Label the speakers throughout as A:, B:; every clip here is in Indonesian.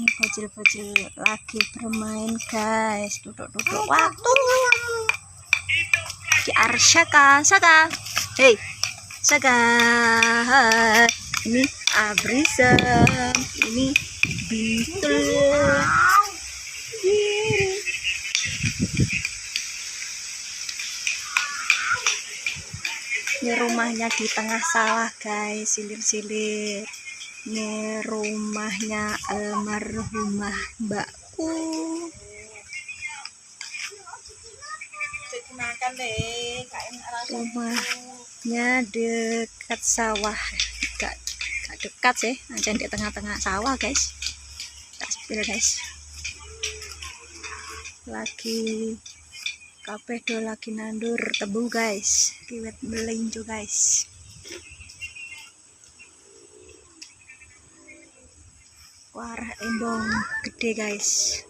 A: Ini bocil-bocil lagi bermain guys. Duduk-duduk waktu. Di Saka. Hei, Saka. Ini Abrisem. Ini Bintul. Ini rumahnya di tengah sawah guys, silir-silir. Ini rumahnya almarhumah mbakku. Rumahnya dekat sawah, gak dekat sih, aja di tengah-tengah sawah guys. Tak sepil guys. Lagi kabeh do lagi nandur tebu guys, kiwet melinjo guys. Warah embong gede guys.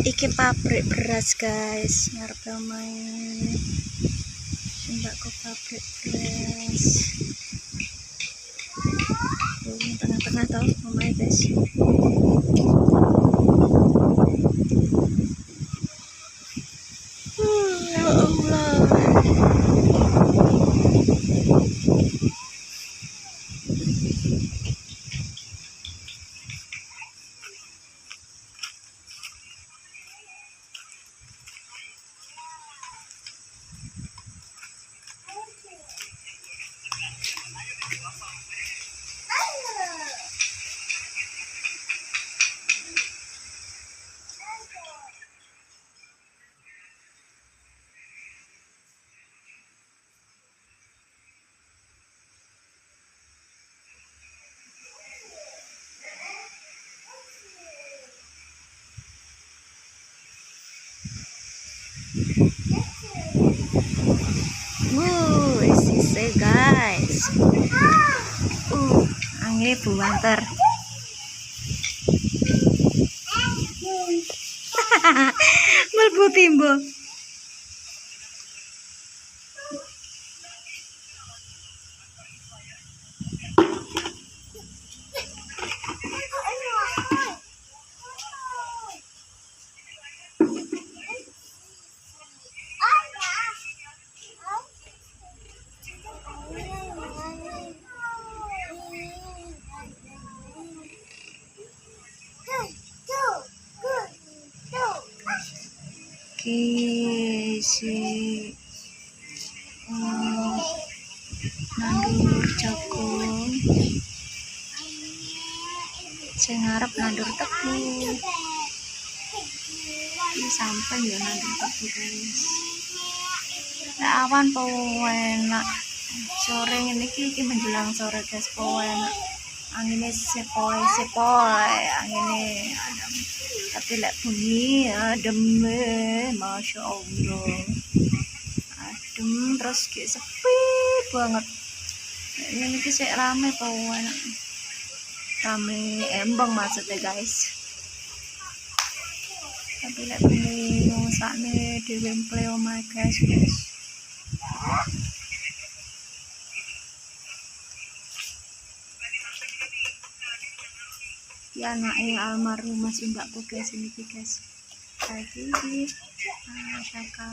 A: Iki pabrik beras guys, ngarep main sembako pabrik beras. Ini tengah-tengah tau pemain guys. Ya Allah. Sise guys. Angin buanter. Melbu timbo. Si nandur jagung, saya ngarep nandur tebu. Ini sampai ya nandur tebu guys. Awan po enak. Sore ini iki menjelang sore guys, po enak. Anginnya sepoi, anginnya adem. Tapi lek bunyi adem, masya Allah. Adem terus kayak sepi banget. Ini sih rame po enak. Rame embang maksudnya guys. Tapi lek bunyi ngusakne diwemple omah guys. Ya anaknya almarhumah mbakku guys, ini guys. Lagi Saka.